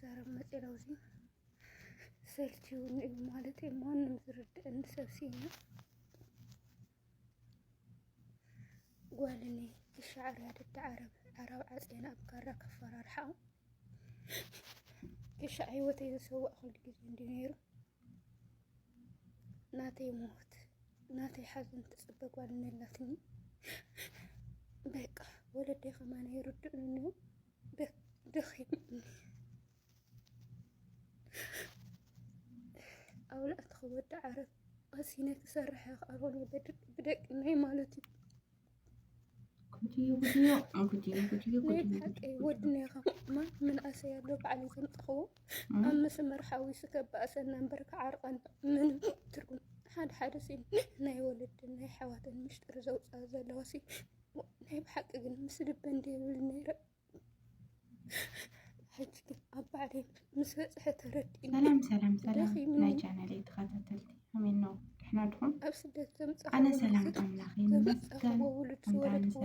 ክዛረብ መፅና ውዚ ሰልችውን እዩ ማለት ማንም ዝርድእኒ ሰብ ሲና ጓልኒ ክሻዕር ያደዳ ዓረብ ዓፅና ኣብ ካራ ከፈራርሓ ክሻዕ ህይወተይ ዝሰዋእ ኩሉ ግዜ እንዲ ነይሩ ናተይ ሞት ናተይ ሓዘን ትፅበ ጓልኒ ኣላትኒ በቃ ወለደይ ከማነ ይርድእኒ ደኺሙኒ ኣውላ እትኸወዲ ዓረብ ኣሲነ ክሰርሐ ካልሆነ ብደቅናይ ማለት እዩ ሓቀይ ወድናይ ኸማ ምንእሰይ ኣሎ ባዕለይ ዘምፀኽዎ ኣብ መስመር ሓዊሱ ከበኣሰና እምበር ክዓርቐና ምንም ትርጉም ሓደ ሲል ናይ ወለድን ናይ ሓዋትን ምሽጥሪ ዘውፅኣ ዘለዋ ሲ ናይ ብሓቂ ግን ምስ ልበ እንዲብል ነይረ ሕጂ ግን ኣብ ባዕለይ ምስ በፅሐ ተረዲእኒ ሰላም ናይ ቻናለይ ተኸታተልቲ ከመይ ነው ድሕና ድኹም ኣብ ስደት ዘምፀኸ ኣነ ሰላም ኣምላኽ ዘምፀኽዎ ውሉድ ዝወለድዎ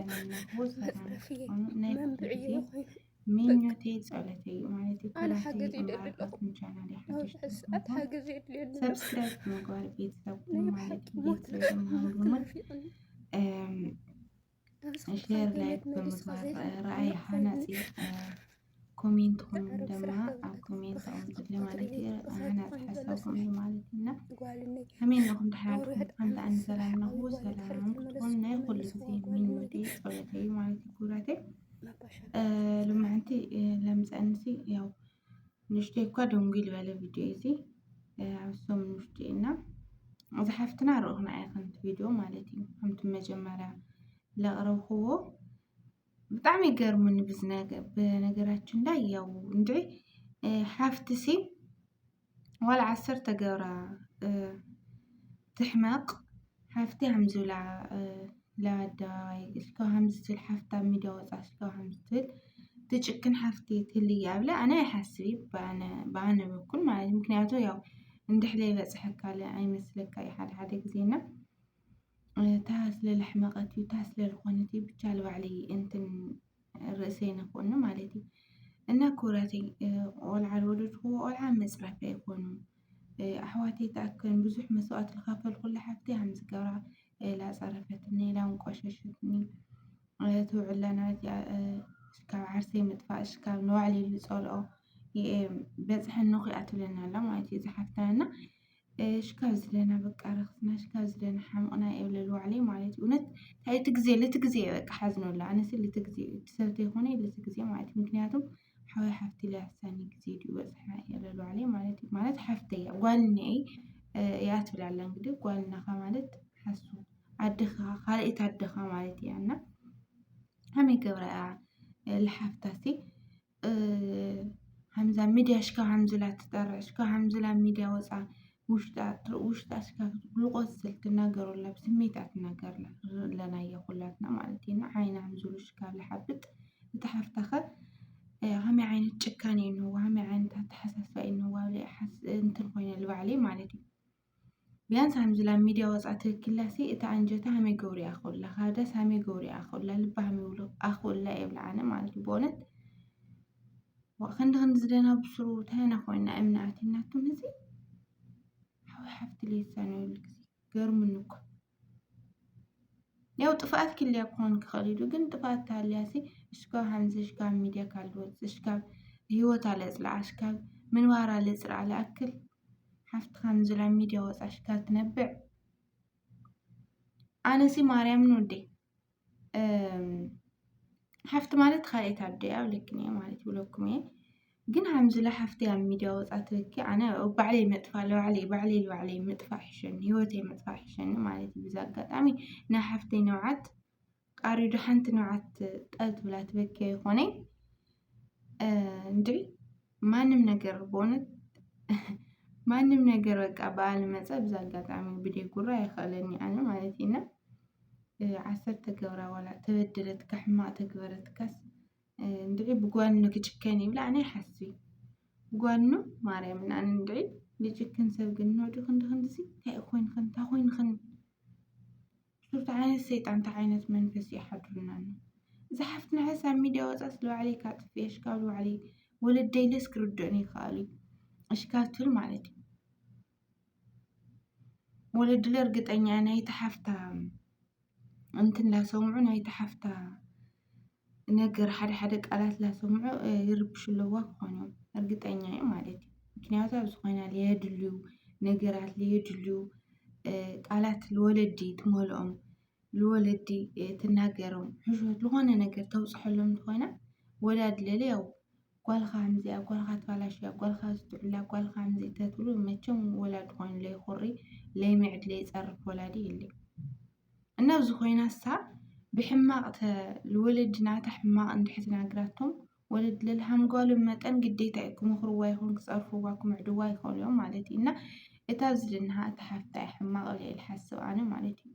መፅረፍየ መንብዕየ ኮይኑ ምኞተይ ጸሎተይ ማለት እዩ ኣነ ሓገዝ ይደልለኹ ቻናለይ ኣብዚ ሕዚ ሰዓት ሓገዝ የድልየኒ ሰብስክራይብ ምግባር ቤተሰብ ማለት ሞት ክናፊቕኒ ሼር ላይክ ብምግባር ረኣይ ሓናፂ ኮሜንትኩም ድማ ኣብ ኮሜንት ኣምፅሉ ማለት እዩ ሓናፂ ሓሳብኩም ማለት እና ከመይ ኢልኩም ድሓርኩም ሓንቲ ኣነ ሰላም ነኹ ሰላም ክትኮኑ ናይ ኩሉ ግዜ ምኞተይ ጸሎተይ ማለት እዩ ጉራተይ ልማዕንቲ ለምፀንሲ ያው ንሽተይ እኳ ደንጉል በለ ቪድዮ እዚ ኣብሶም ንሽቲ እና ዝሓፍትና ርኢኹና ኣይኹን ቪድዮ ማለት እዩ ከምቲ መጀመርያ ለቕረብክዎ በጣም ይገርሙን በነገራችን ላይ ያው እንዴ ሓፍትሲ ወላ 10 ገብራ ትሕመቅ ሓፍቲ hamzula ለአደባባይ እስከ 50 ሓፍታ ሚዲያ ወፃስ እስከ 50 ትጭክን ሓፍቲ ትልያ ብለ ኣነ ይሓስብ ባነ በኩል ማለት ምክንያቱ ያው እንድሕለይ በፅሐካለ ኣይመስለካ ሓደ ግዜና ታስለ ለሕመቀት ታስለ ለኾነት ብቻ ለባዕሊ እንትን ርእሰይ ነኮነ ማለት እዩ እና ኩራተይ ቆልዓ ወለድኩ ቆልዓ መፅረፍ ኣይኮኑ ኣሕዋተይ ተኣከን ብዙሕ መስዋዕት ዝኸፈል ኩሉ ሓፍቲ ሃምዝ ገብራ ላ ፀረፈትኒ ላ እንቆሸሸትኒ ትውዕለና እስካብ ዓርሰይ ምጥፋእ እስካብ ንባዕለይ ዝፀልኦ በፅሐኒ ኺኣ ትብለና ኣላ ማለት እዩ ዝሓፍታና እስካብ ዝለና በቃ ረኽስና እስካብ ዝለና ሓምቕና የብለል ባዕለይ ማለት እዩ እውነት ታይቲ ግዜ በቃ ሓዝነላ ኣነስ ልቲ ግዜ ሰብተ ይኮነ ልቲ ግዜ ማለት እዩ ምክንያቱም ሓዊ ሓፍቲ ለሕሳኒ ግዜ ድዩ በፅሐ የብለል ባዕለይ ማለት እዩ ማለት ሓፍተይ ጓልኒአይ እያ ትብላላ እንግዲህ ጓልናኻ ማለት ሓሱ ኣድኻ ካልእት ኣድኻ ማለት እያ እና ከመይ ገብራ ለሓፍታሲ ሃምዛ ሚድያ ሽካብ ሃምዝላ ትጠርዕ ሽካብ ሃምዝላ ሚድያ ወፃ ውሽጣ ሽካብ ልቆስል ትናገሩላ ብስሜታ ትናገርላ ለናየ ኩላትና ማለት እዩ ዓይና ሃምዝሉ ሽካብ ለሓብጥ እተሓፍታኸ ከመይ ዓይነት ጭካኔ እንህዋ ከመይ ዓይነት ኣተሓሳስባ እንህዋ እንትን ኮይነ ልባዕለይ ማለት እዩ ቢያንስ ሃምዝላ ሚድያ ወፃ ትክክላሲ እታ አንጀታ ከመይ ገብሩ ያኸውላ ካዳስ ከመይ ገብሩ ያኸውላ ልባ ከመይ ይብሉ ኣኸውላ የብልዓነ ማለት እዩ በእውነት ክንዲ ዝደና ብስሩ ተና ኮይና እምነት እናቱም እዚ ሓዊ ሓፍቲ ለይሳነ ይብል ግዜ ገርሙኒ እኮ ያው ጥፋት ክልያ ክኾን ክኽእል እዩ ግን ጥፋት ታልያሲ እስካብ ሃምዚ እስካብ ሚድያ ካልወፅ እስካብ ህይወታ ለፅልዓ እስካብ ምንባራ ለፅልዓ ለኣክል ሓፍቲ ሃምዝላ ሚድያ ወፃ እስካብ ትነብዕ ኣነሲ ማርያምን ወደይ ሓፍቲ ማለት ካልእት ኣደይ ኣብ ልክን እየ ማለት ይብለኩም እየ ግን ሃምዝላ ሓፍቲ ኣብ ሚድያ ወፃ ትብኪ ኣነ ባዕለይ መጥፋእ ባዕለይ ምጥፋእ ይሕሸኒ ህይወተይ ምጥፋእ ይሕሸኒ ማለት እዩ ብዛ ኣጋጣሚ ናይ ሓፍተይ ነውዓት ቃሪዱ ሓንቲ ነውዓት ጠል ትብላ ትበኪ ይኾነይ እንዴ ማንም ነገር በእውነት ማንም ነገር በቃ በዓል መፀ ብዛ ኣጋጣሚ ብደጉራ ይኽእለኒ ኣነ ማለት ኢና 10 ገብራ ወላ ተበደለት ካሕማቅ ተግበረትካስ እንድዒ ብጓኑ ክጭከን ይብላ ኣነ ይሓስብ ብጓኑ ማርያምን ኣነ እንድዒ ልጭክን ሰብ ግን ኖዱ ክንድዚ እንታይ ኮይንክን ሱርታ ዓይነት ሰይጣን እንታይ ዓይነት መንፈስ ይሓድሩና እዚ ሓፍትና ሕሳብ ሚድያ ወፃ ስለባዕለይ ካጥፍየ እስካብ ባዕለይ ወለደይ ለስ ክርድእኒ ይኽኣሉ እሽካትል ማለት እዩ ወለድለ እርግጠኛ ናይቲ ሓፍታ እንትን ላሰምዑ ናይቲ ሓፍታ ነገር ሓደ ቃላት ላሰምዑ ይርብሹ ኣለዋ ክኾኑ እርግጠኛ እዩ ማለት እዩ ምክንያቱ ኣብ ዝኾነ ለየድልዩ ነገራት ለየድልዩ ቃላት ለወለዲ ትመልኦም ለወለዲ ትናገሮም ሕሾት ዝኾነ ነገር ተውፅሐሎም እንትኾይና ወላድ ለለ ያው ጓልኻ ከምዚኣ ጓልኻ ተባላሽያ ጓልኻ ዝትዕላ ጓልኻ ከምዚ ተትብሉ መቸም ወላድ ኮይኑ ለይኹሪ ለይምዕድ ለይፀርፍ ወላዲ የለይ እና ኣብዚ ኮይናሳ ብሕማቕ ለወለዲ ናታ ሕማቕ እንድሕር ተናግራቶም ወለድ ለለ ሃምጓሎም መጠን ግዴታ እዩ ክመኽርዋ ይኹን ክፀርፍዋ ክምዕድዋ ይኽእሉ እዮም ማለት እዩ እና እታ ዝድንሃ እታ ሓፍታይ ሕማቕ ኢለ ዝሓስብ ኣነ ማለት እዩ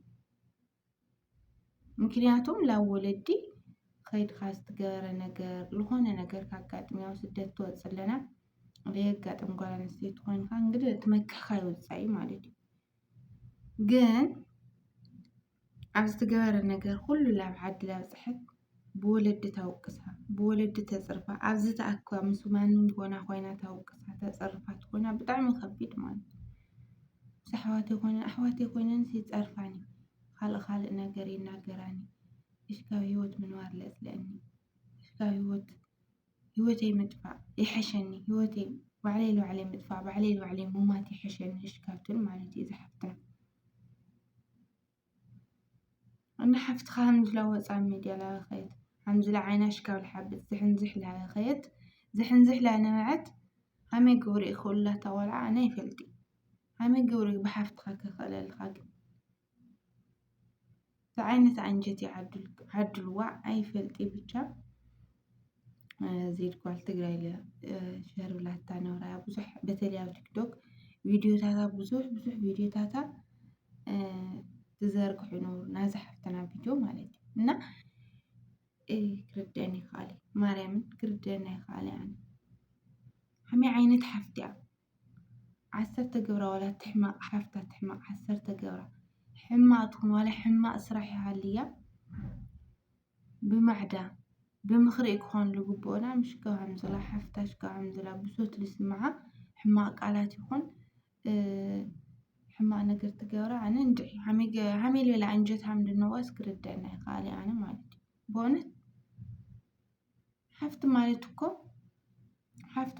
ምክንያቱም ላብ ወለዲ ከይድካ ዝተገበረ ነገር ዝኾነ ነገር ካጋጥም ያው ስደት ትወፅእ ኣለና ለየጋጥም ጓል ኣንስተይቲ ኮይንካ እንግዲህ ትመክሕካ ይወፃኢ ማለት እዩ ግን ኣብ ዝተገበረ ነገር ኩሉ ላብ ዓዲ ላብፅሐት ብወለዲ ተወቅሳ ብወለዲ ተፅርፋ ኣብዚ ተኣክባ ምስ ማንም ኮና ኮይና ተወቅሳ ተፅርፋ ትኮና ብጣዕሚ ከቢድ ማለት እዩ ምስ ኣሕዋተይ ኮይነን ይፀርፋኒ ካልእ ነገር ይናገራኒ እሽካብ ህይወት ምንባር ለፅለአኒ እሽካብ ህይወተይ ምጥፋእ ይሐሸኒ ህይወተይ ባዕለይ ምጥፋእ ባዕለይ ምማት ይሐሸኒ እሽካብትን ማለት እዩ ዝሓፍትና እና ሓፍትኻ ከምዝላ ወፃእ ሚድያ ላበኸየት ከምዝላ ዓይና እሽካብ ዝሓብጥ ዝሕንዝሕ ላበኸየት ዝሕንዝሕ ላነበዐት ከመይ ግብሪ ይኽእሉላታ ቆልዓ ኣነ ይፈልጢ ከመይ ግብሪ ብሓፍትኻ ክኽእለልካ ግን ዓይነት አንጀት ይዓድልዋ ኣይፈልጢ ብቻ ዜድ ጓል ትግራይ ሸር ብላታ ነብራ ብዙሕ በተለይ ኣብ ቲክቶክ ቪድዮታታ ብዙሕ ቪድዮታታ ትዘርግሑ ነብሩ ናይዛ ሓፍትና ቪድዮ ማለት እዩ እና ክርድአኒ ይኽኣል ማርያምን ክርድአና ይኽኣል ኣነ ከመይ ዓይነት ሓፍቲ እያ 10 ገብራ ዋላ ትሕማቕ ሓፍታ ትሕማቕ 10 ገብራ ሕማቕ ትኹን ዋላ ሕማቕ ስራሕ ይሃልያ ብማዕዳ ብምኽሪ ክኾን ዝግብኦና ምሽካብ ከምዘላ ሓፍታ ሽካብ ከምዘላ ብሶት ዝስምዓ ሕማቕ ቃላት ይኹን ሕማቕ ነገር ትገብራ ኣነ እንድዒ ከመይ ልበላ አንጀት ከም ዝንዋስ ክርድአና ይኽኣል ኣነ ማለት እዩ በእውነት ሓፍቲ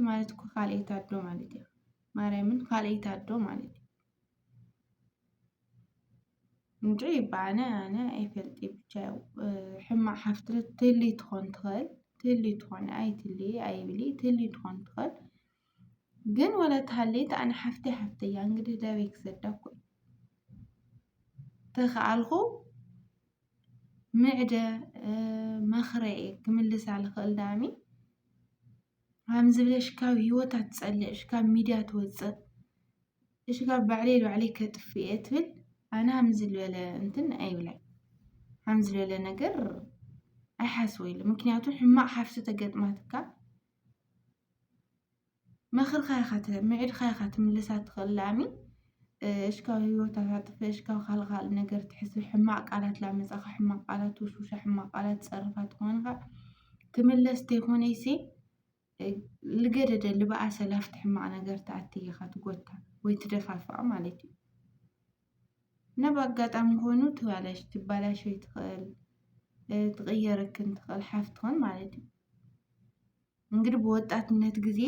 ማለት እኮ ካልአይታ ኣዶ ማለት እዩ ማርያምን ካልአይታ ኣዶ ማለት እዩ እንጂ ባነ ኣነ ኣይፈልጢ ብቻ ሕማቕ ሓፍቲ ትህሊ ትኾን ትኽእል ትህሊ ትኾን ኣይትህሊ ኣይብሊ ትህሊ ትኾን ትኽእል ግን ወላ ተሃለይት ኣነ ሓፍተይ እያ እንግዲህ ዳበይ ክሰዳኩ ተኸኣልኹ ምዕደ መኽረኤ ክምልሳ ልኽእል ዳሚ ከምዚ ብለሽ ካብ ህይወታ ትፀልእ እሽካብ ሚድያ ትወፅእ እሽካብ ባዕለይ ከጥፍየ ትብል ኣነ ከምዚ ዝበለ እንትን ኣይብላይ ከምዚ ዝበለ ነገር ኣይሓስቦ ኢሉ ምክንያቱ ሕማቕ ሓፍቲ ተገጥማትካ መኽርካ ኢኻ ምዕድካ ኢኻ ትምልሳ ትኽእል ላሚ እሽካብ ህይወታ ታጥፍእ እሽካብ ካልእ ነገር ትሕስብ ሕማቕ ቃላት ላመፃኻ ሕማቕ ቃላት ውሽውሻ ሕማቕ ቃላት ፀርፋ ትኾንካ ትምለስ ተይኮነይሲ ልገደደ ልበኣሰ ላፍቲ ሕማቕ ነገር ተኣቲ ኢኻ ትጎታ ወይ ትደፋፍኣ ማለት እዩ እና በኣጋጣሚ ኮይኑ ትባላሸይ ትኽእል ትቕየረክን ትኽእል ሓፍትኽን ማለት እዩ እንግዲህ ብወጣትነት ጊዜ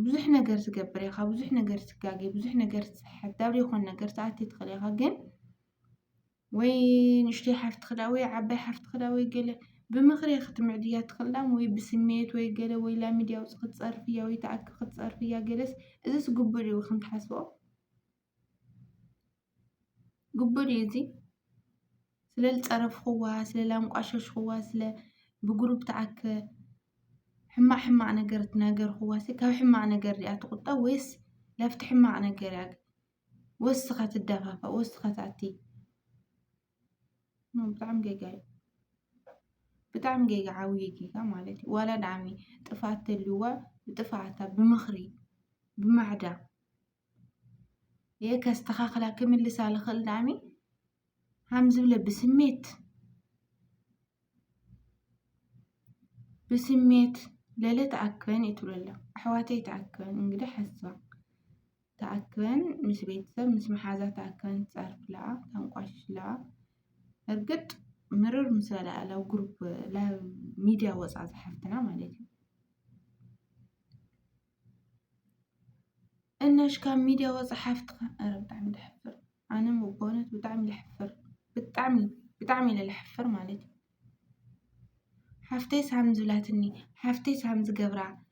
ብዙሕ ነገር ትገብር ኢኻ ብዙሕ ነገር ትጋገይ ብዙሕ ነገር ትስሕት ዳብለ ይኹን ነገር ተኣቲ ትኽእል ኢኻ ግን ወይ ንእሽተይ ሓፍቲ ክዳ ወይ ዓባይ ሓፍቲ ክዳ ወይ ገለ ብምኽሪ ክትምዕድያ ትኽእላ ወይ ብስሜት ወይ ገለ ወይ ላ ሚድያ ውፅእ ክትፀርፍያ ወይ ተኣኪ ክትፀርፍያ ገለስ እዚስ ግቡእ እዩ ክንትሓስቦ ግቡእ እዩ እዚ ስለዝፀረፍኽዋ ስለላንቋሸሽኽዋ ስለ ብግሩፕ ተኣከ ሕማቕ ነገር ትናገርኽዋ ካብ ሕማቕ ነገር ሪኣ ትቁጠብ ወይስ ላፍቲ ሕማቕ ነገር እያ ወስኻ ትደፋፋእ ወስኻ ተኣቲ ብጣዕሚ ጌጋ ዓብዪ ጌጋ ማለት እዩ ዋላ ዳዕሚ ጥፍኣት ተልይዋ ብጥፍኣታ ብምኽሪ ብማዕዳ ከስተኻኽላ ክምልሳ ልኽእል ዳዕሚ ከምዚ ብለ ብስሜት ليلة تأكبن يتولى أحواتي تأكبن إنجده حسوا تأكبن مش بيتسب مش محازة تأكبن تعرف لا تنقش لا أرقد مرر مسألة لو جروب لا ميديا وصع حفتنا مالتي إنش كان ميديا وصع حفتك أنا بتعمل حفر أنا مبونت بتعمل حفر بتعمل الحفر مالتي حفتيس هم زلاتني حفتيس هم زجبرع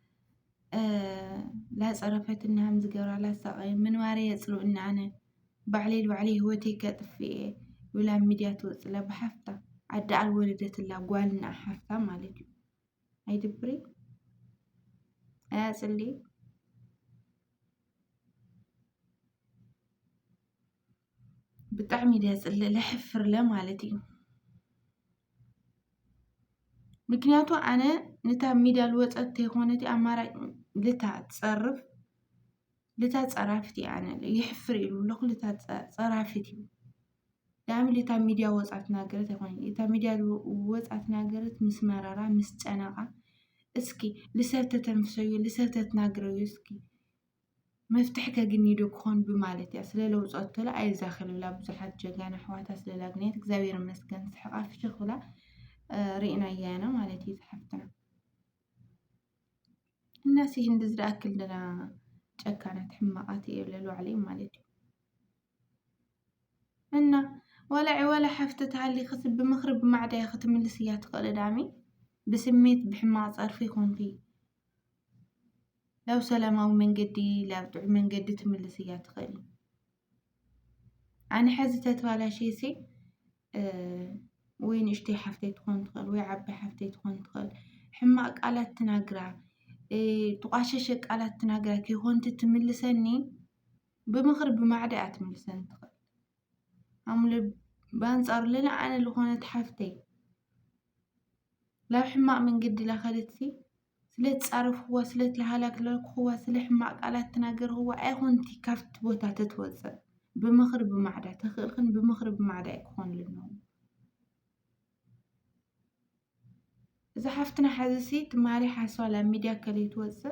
لا صرفت إنها هم زجبرع لا ساقي من واري يصلو إن أنا بعلي هو تيكت في ولا ميديا توصل بحفته عدا على ولدت الله قالنا حفته مالتي هاي دبري أصلي بتعمل يصل لحفر لا مالتي مكنياتو أنا نتا ميديا الوصلت تيخونتي أمارا لتا تصرفتي أنا يحفر إلو لخ لتا تصرفتي دعمل لتا ميديا وصعت ناقرت يخوني لتا ميديا وصعت ناقرت مس مرارة مس تناقة اسكي لسبت تنفسيو لسبت تناقرو اسكي مفتحك جنيدو كون بمالتي أصلا لو وصعت لا أي زاخل ولا بزحات جانا حوات أصلا لاقنيت كزاوير مسكن سحقا في شغلة رئنا إيانا مالتي تحفتنا الناس يهندز رأكل لنا كانت حماقاتي يبللو عليه مالتي إنه ولا حفتتها اللي خسب بمخرب معدا يختم السيات قدامي بسميت بحماق صار في يكون فيه لو سلامة ومن قدي لا بتوع من قدي تملسيات قلي أنا حزتت ولا شي سي وين اشتي حفتي تكون تقل ويعبي حفتي تكون تقل حماق قالت تناقرا تقاششك قالت تناقرا كي هون تتملسني بمخرب معدا أتملسن تقل عمل بانصار لنا أنا اللي هون حفتي لا حماق من قدي لا خلتي سلت تعرف هو سلت لهلاك لك هو سلح ما قالت تناقر هو هونتي كافت بوتا تتوزع بمخرب معدا تخلخن بمخرب معدا يكون للنوم إذا حفتنا حدثي تماري حاسوا على ميديا كلي توزع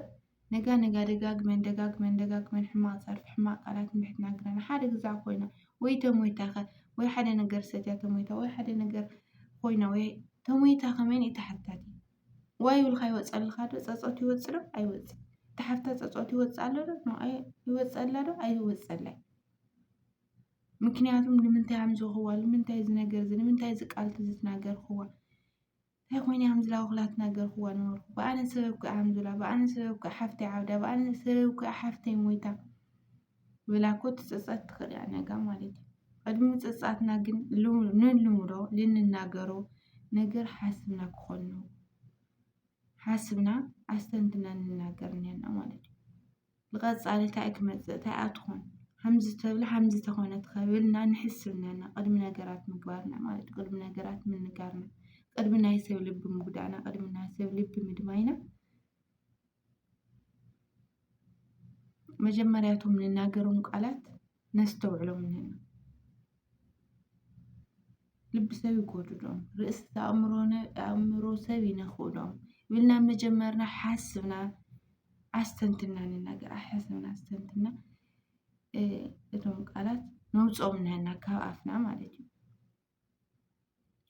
نجا دقاق من حماق صار في حماق قالت نحت ناقرنا حادق زعقوينا ويتمويتا وي حدا نقر ستيا تمويتا وي حدا نقر خوينا وي تمويتا خمين يتحتاتي واي والخاي وصل الخادو صوتي وصلو أي وصل تحفت صوتي وصل له ما أي يوصل له أي يوصل له مكنياتهم لمنتي عمزو هو لمنتي زنقر لمنتي زقالت زتناقر هو هيكوني عمز لا وغلات ناقر هو نور بأنا سببك عمزو لا بأنا سببك حفتي عودة بأنا سببك حفتي مويتا ولا كنت تصات تخلي أنا قامالتي قدمت تصات ناقن نلمرو لين ناقرو نقر حاسبنا كخونو حاسبنا أستنتنا نناقرني أنا مالتي الغاز على تاعك مزة أتخون همزة تبلا همزة تخونة تخابلنا نحس إننا قدمنا قرات مقبارنا مالتي قدمنا قرات من نقارنا قدمنا يسوي لب مقدعنا قدمنا يسوي لب مدماينا مجمرياتهم نناقرون قالت نستوعلو مننا لب سوي قودهم رئيس أمرو سوي نخودهم قلنا مجمرنا حاسبنا أستنتنا نناقر أحسبنا أستنتنا إتهم قالت نوصو من هنا كافنا مالتي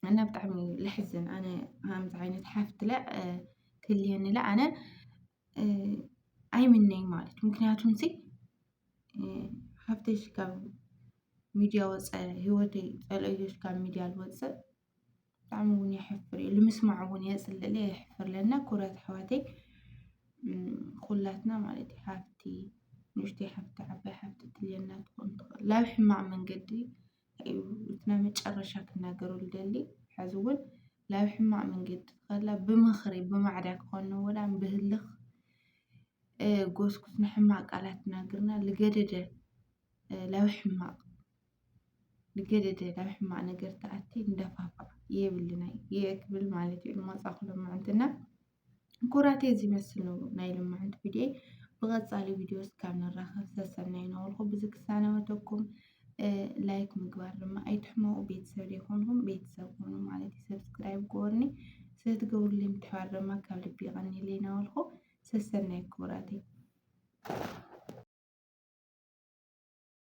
أنا بتعمل لحزن أنا همز عينة حفت لا تلين لا أنا أي مني مالتي ممكن هاتونسي حفتش كم ميديا وصل هوتي تلاقيش كم ميديا الوصل تعملوني حفري اللي مسمعوني يصل لي يحفر لنا كرة حواتي خلاتنا مالتي حفتي نشتي حفتي عبي حفتي تلينا تكون لا بحماع من قدي وتنامي تشرشك ناقرو الدلي حزول لا بحماع من قد خلا بمخري بمعدك خونو ولا بهلخ قوسكوس نحماع قالت ناقرنا لقدده لا بحماع لقدده لا بحماع ناقر تأتي ندفافا يبلنا يكبل مالتي المصاخلو معندنا كوراتي زي مسلو نايل معند فيديو بغض على فيديوز كان الرخص سسرناين والخو بزك سنة وتوكم لايك مقبار لما أي تحمو بيتساب ليكونهم بيتسابونهم على سبسكرايب قورني ስለትገብሩልይ ምትሕብባር ድማ ካብ ልቢ ይቀኒለይ እናበልኩ ሰሰናይ ክቡራተይ